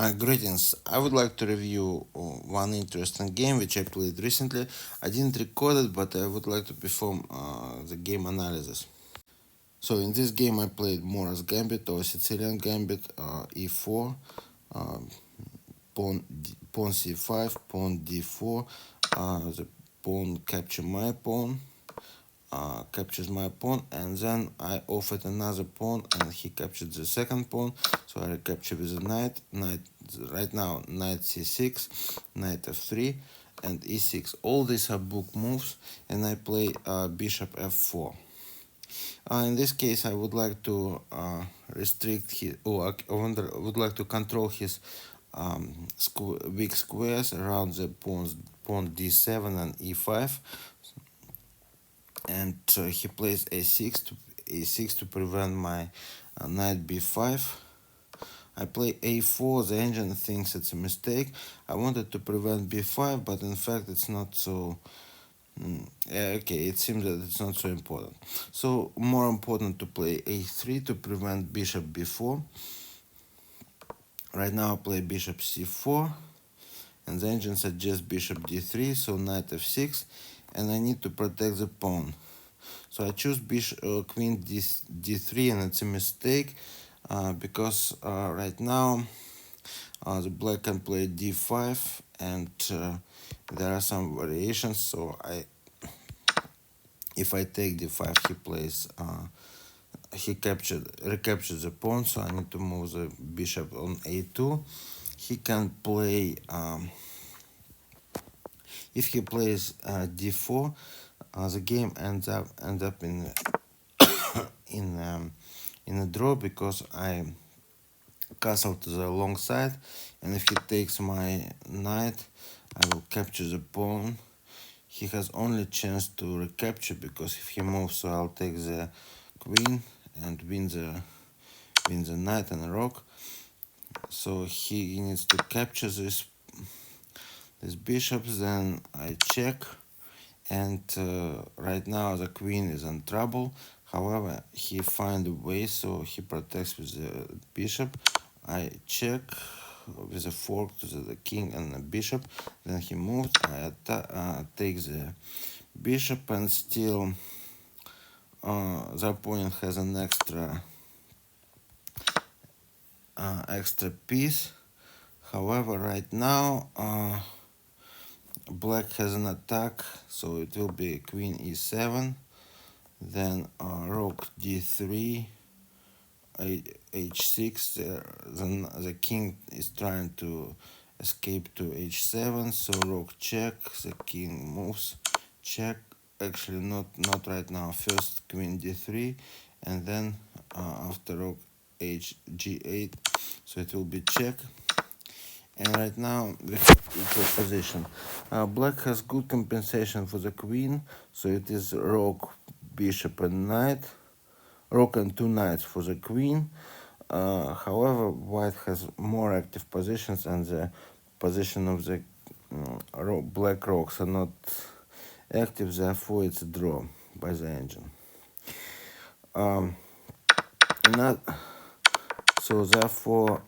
Greetings. I would like to review one interesting game which I played recently. I didn't record it, but I would like to perform the game analysis. So in this game I played Morra's Gambit or Sicilian Gambit, e4, uh, pawn c5, pawn d4, the pawn captures my pawn, and then I offered another pawn and he captured the second pawn, so I recapture with a knight right now, knight c6, knight f3, and e6. All these are book moves, and I play bishop f4. In this case I would like to restrict his, or I would like to control his weak squares around the pawn d7 and e5, and he plays a6 to prevent my knight b5. I play a4. The engine thinks it's a mistake. I wanted to prevent b5, but in fact it's not so. Okay, it seems that it's not so important. So more important to play a3 to prevent bishop b4. Right now I play bishop c4, and the engine suggests bishop d3, so knight f6, and I need to protect the pawn. So I choose queen d3, and it's a mistake because right now the black can play d5, and there are some variations. So if I take d5, he recaptures the pawn, so I need to move the bishop on a2. He can play if he plays d4, the game ends up in in a draw, because I castle to the long side, and if he takes my knight, I will capture the pawn. He has only chance to recapture, because if he moves, so I'll take the queen and win the knight and the rook. So he needs to capture this bishops. Then I check, and right now the queen is in trouble. However, he finds a way, so he protects with the bishop. I check with a fork to the king and the bishop. Then he moves. I take the bishop, and still the opponent has an extra piece. However, right now black has an attack, so it will be queen e7, then rook d3, h6. The king is trying to escape to h7, so rook check, the king moves, check. Actually, not right now. First queen d3, and then after rook g8, so it will be check. And right now we have equal position. Black has good compensation for the queen, so it is rook, bishop, and knight. Rook and two knights for the queen. However, white has more active positions, and the position of the black rocks are not active, therefore it's a draw by the engine. So therefore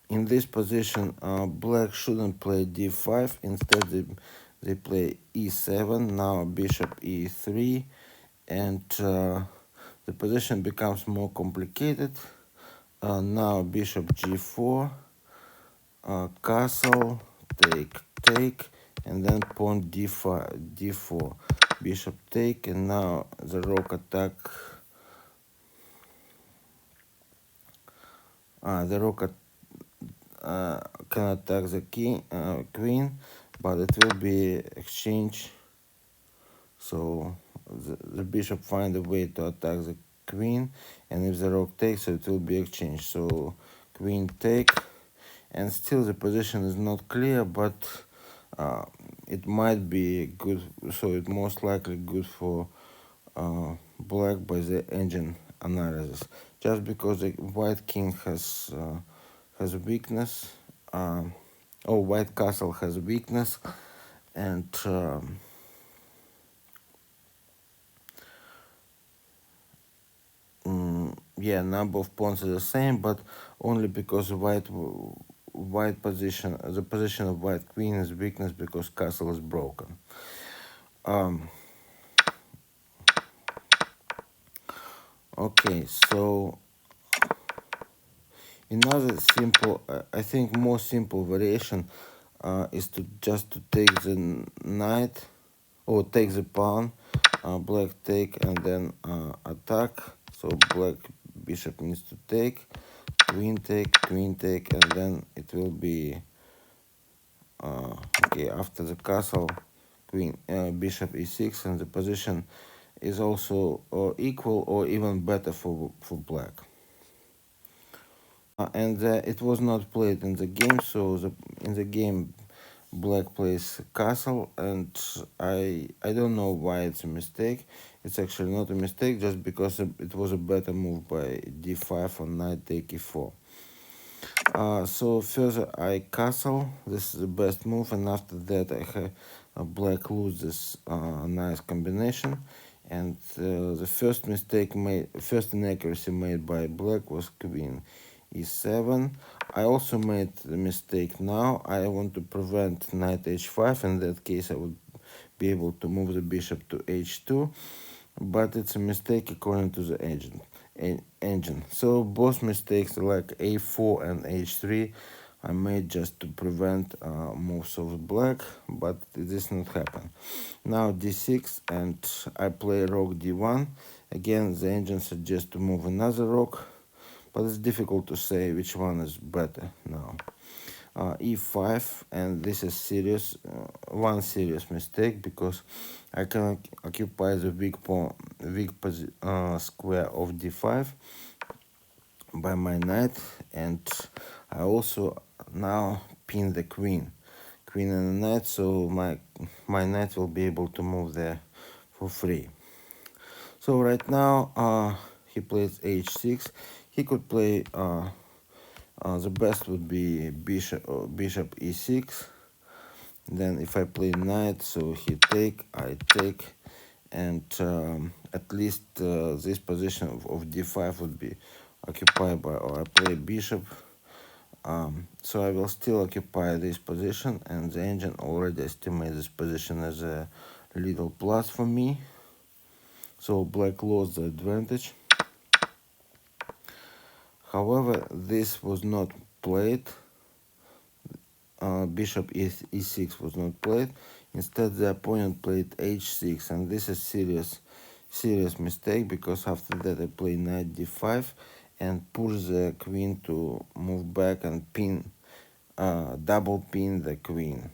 in this position black shouldn't play d5. Instead they play e7. Now bishop e3, and the position becomes more complicated. Now bishop g4, castle, take, and then pawn d4, bishop take, and now the rook attack. The rook can attack the queen, but it will be exchange. So the bishop find a way to attack the queen, and if the rook takes, so it will be exchange. So queen take, and still the position is not clear, but it might be good. So it most likely good for black by the engine analysis, just because the white king has a weakness. White castle has a weakness, and yeah, number of pawns is the same, but only because white position, the position of white queen is weakness because castle is broken. Okay, so another simple, I think more simple variation is to just to take the knight or take the pawn, black take and then attack. So black bishop needs to take, queen take, and then it will be okay after the castle, queen bishop e6, and the position is also equal or even better for black. And it was not played in the game, so in the game black plays castle, and I don't know why it's a mistake. It's actually not a mistake, just because it was a better move by d5 on knight take e4. So first I castle, this is the best move, and after that I have black loses nice combination. And the first inaccuracy made by black was queen e7. I also made the mistake now. I want to prevent knight h5. In that case I would be able to move the bishop to h2, but it's a mistake according to the engine. So both mistakes like a4 and h3 I made just to prevent moves of black, but this not happen. Now d6 and I play rook d1. Again the engine suggests to move another rook, but it's difficult to say which one is better now. E5, and this is one serious mistake, because I can occupy the weak square of d5 by my knight, and I also now pin the queen and the knight, so my knight will be able to move there for free. So right now he plays h6. He could play the best would be bishop e6. Then if I play knight, so he take, I take, and at least this position of d5 would be occupied by, or I play bishop. So I will still occupy this position, and the engine already estimates this position as a little plus for me. So black lost the advantage. However, this was not played. Bishop e6 was not played. Instead, the opponent played h6, and this is serious mistake, because after that I play knight d5 and push the queen to move back and double pin the queen.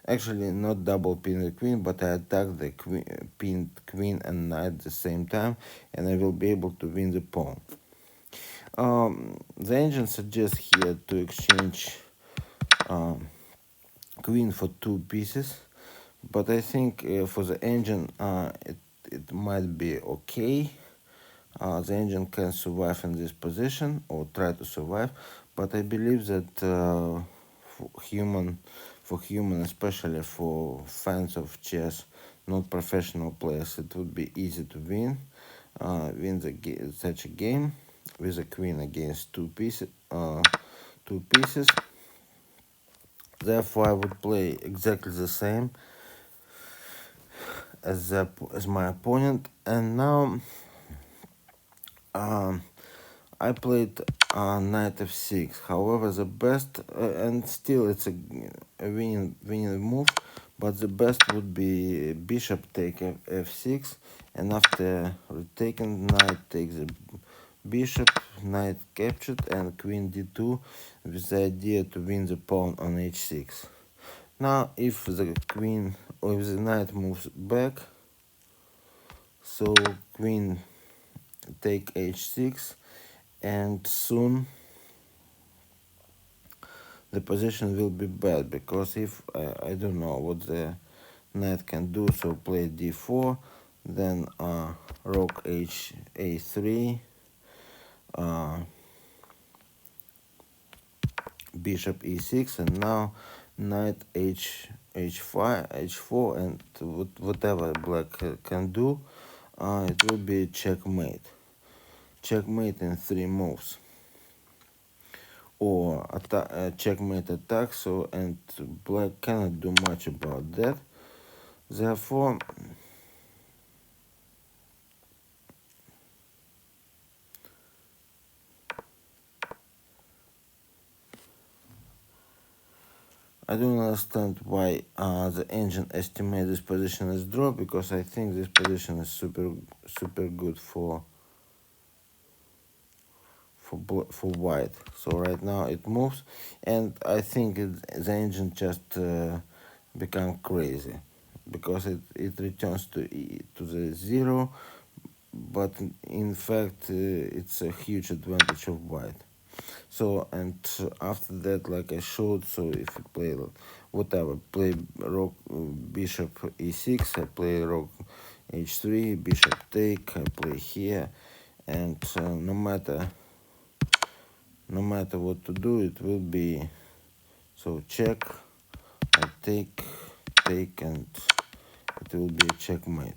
Actually, not double pin the queen, but I attack the pinned queen and knight at the same time, and I will be able to win the pawn. The engine suggests here to exchange queen for 2 pieces, but I think for the engine it might be okay. The engine can survive in this position, or try to survive, but I believe that for human, especially for fans of chess, not professional players, it would be easy to win such a game with a queen against 2 pieces. Therefore, I would play exactly the same as my opponent. And now I played knight f6. However, the best, and still it's a winning move, but the best would be bishop take f6, and after retaken, knight takes the bishop, knight captured, and queen d2, with the idea to win the pawn on h6. Now, if the queen or if the knight moves back, so queen take h6, and soon the position will be bad, because if I don't know what the knight can do, so play d4, then rook a3, bishop e6, and now knight h5, h4, and whatever black can do, it will be checkmate. checkmate in 3 moves, or checkmate attack. So, and black cannot do much about that. Therefore, I don't understand why the engine estimates this position as draw, because I think this position is super good for white. So right now it moves, and I think the engine just become crazy, because it returns to the 0, but in fact it's a huge advantage of white. So, and after that, like I showed, so if you play whatever, play rook bishop e6, I play rook h3, bishop take, I play here, and no matter what to do, it will be, so check, I take, and it will be a checkmate.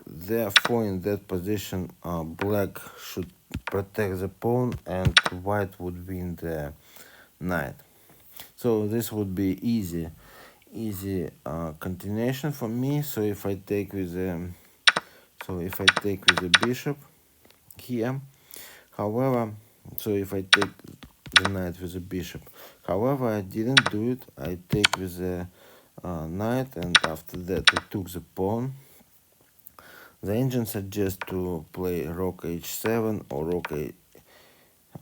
Therefore, in that position, black should protect the pawn, and white would win the knight. So this would be easy continuation for me. So if I take with the bishop here, however, so if I take the knight with the bishop, however, I didn't do it. I take with the knight, and after that I took the pawn. The engine suggests to play rook h7 or rook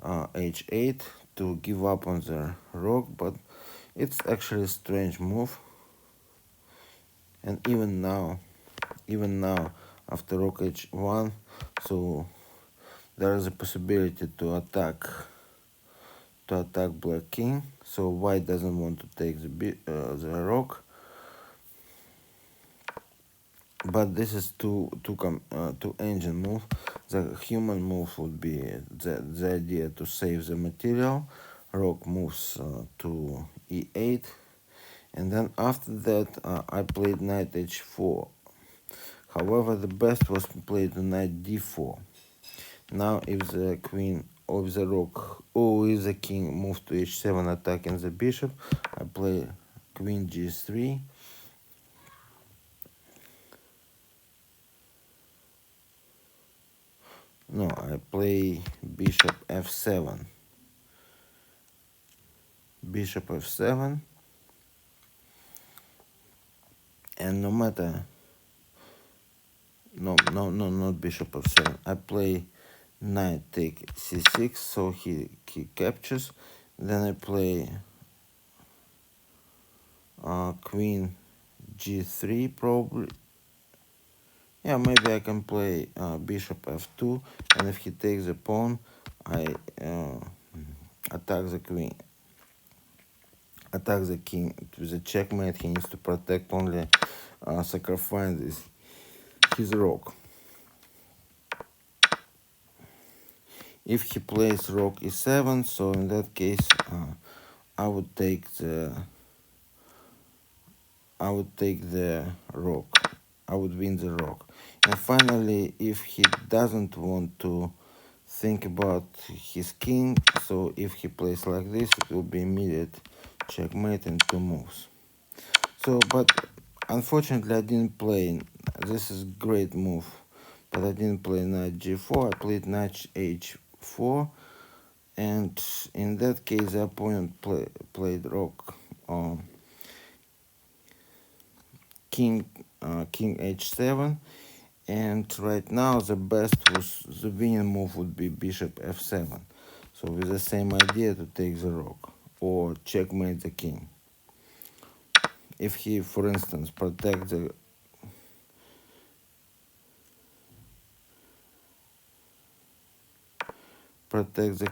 h8 to give up on the rook, but it's actually a strange move. And even now after rook h1, so there is a possibility to attack black king. So white doesn't want to take the rook, but this is two engine move. The human move would be the idea to save the material. Rook moves to e8, and then after that I played knight h4. However, the best was to play the knight d4. Now if the queen or if the rook or if the king moves to h7 attacking the bishop, I play queen g3. No, I play bishop f7. Bishop f7, and no matter, no, not bishop f7. I play knight take c6, so he captures. Then I play queen g3 probably. Yeah, maybe I can play bishop f2, and if he takes the pawn, I attack the queen, attack the king with a checkmate. He needs to protect only, sacrifice his rook. If he plays rook e7, so in that case I would take the rook. I would win the rook. And finally, if he doesn't want to think about his king, so if he plays like this, it will be immediate checkmate in 2 moves. So, but unfortunately I didn't play. This is great move, but I didn't play knight g4. I played knight h4, and in that case the opponent played rook king h7, and right now the best was the winning move would be bishop f7. So with the same idea to take the rook or checkmate the king. If he, for instance, protects the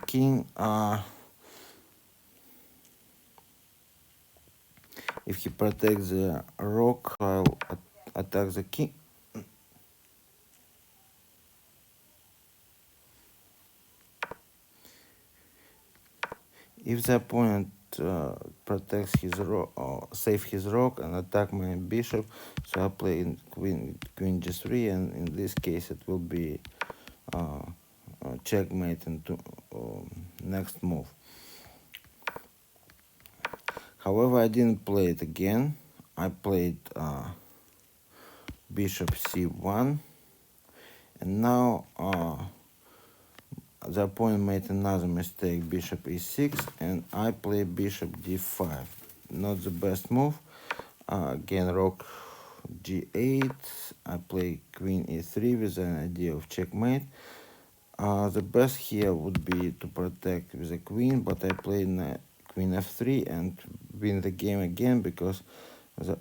king, if he protects the rook, I'll attack the king. If the opponent protects his rook, save his rook and attack my bishop. So I play in queen g3, and in this case it will be checkmate into next move. However, I didn't play it again. I played bishop c1, and now the opponent made another mistake, bishop e6, and I play bishop d5. Not the best move. Again, rook g8. I play queen e3 with an idea of checkmate. The best here would be to protect with a queen, but I play queen f3 and win the game again, because the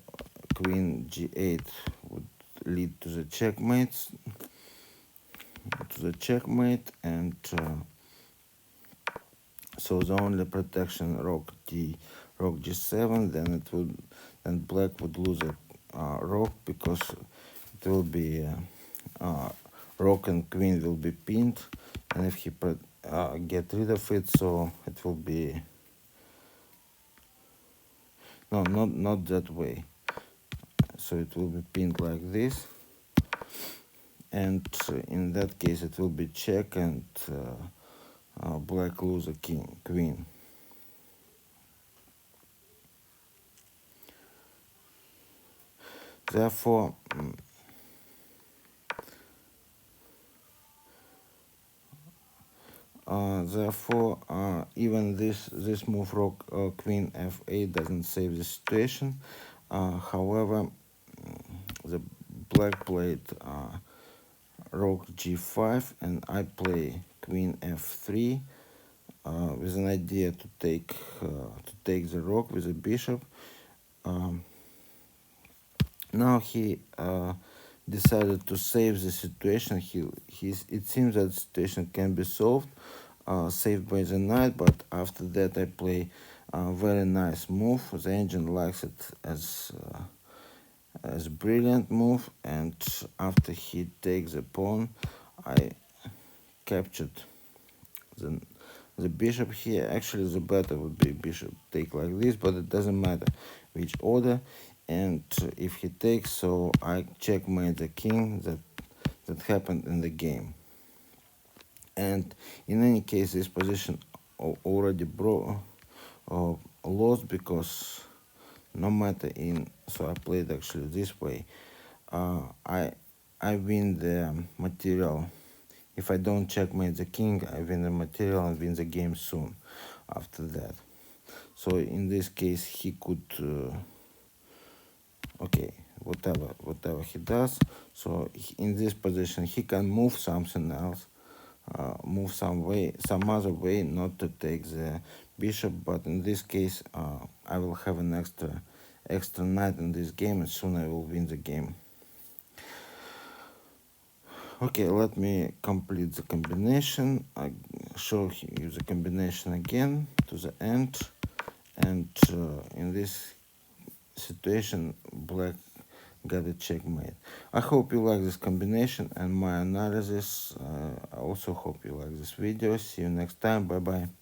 queen g8 would lead to the checkmate, and so the only protection rook g7, then black would lose a rook, because it will be rook and queen will be pinned, and if he get rid of it, so it will be not that way. So it will be pinned like this, and in that case it will be check, and black lose a queen. Therefore, even this move rook queen f8 doesn't save the situation. However, the black played rook g5, and I play queen f3 with an idea to take the rook with the bishop. Now he decided to save the situation. It seems that the situation can be solved, saved by the knight, but after that I play a very nice move. The engine likes it as brilliant move, and after he takes the pawn, I captured the bishop here. Actually, the better would be bishop take like this, but it doesn't matter which order. And if he takes, so I checkmate the king. That happened in the game. And in any case, this position already lost, because no matter so I played actually this way. I win the material. If I don't checkmate the king, I win the material and win the game soon after that. So in this case, he could okay, whatever he does. So in this position, he can move something else, move some other way, not to take the bishop. But in this case, I will have an extra knight in this game, and soon I will win the game. Okay, let me complete the combination. I show you the combination again to the end, and in this situation, black got a checkmate. I hope you like this combination and my analysis. I also hope you like this video. See you next time. Bye bye.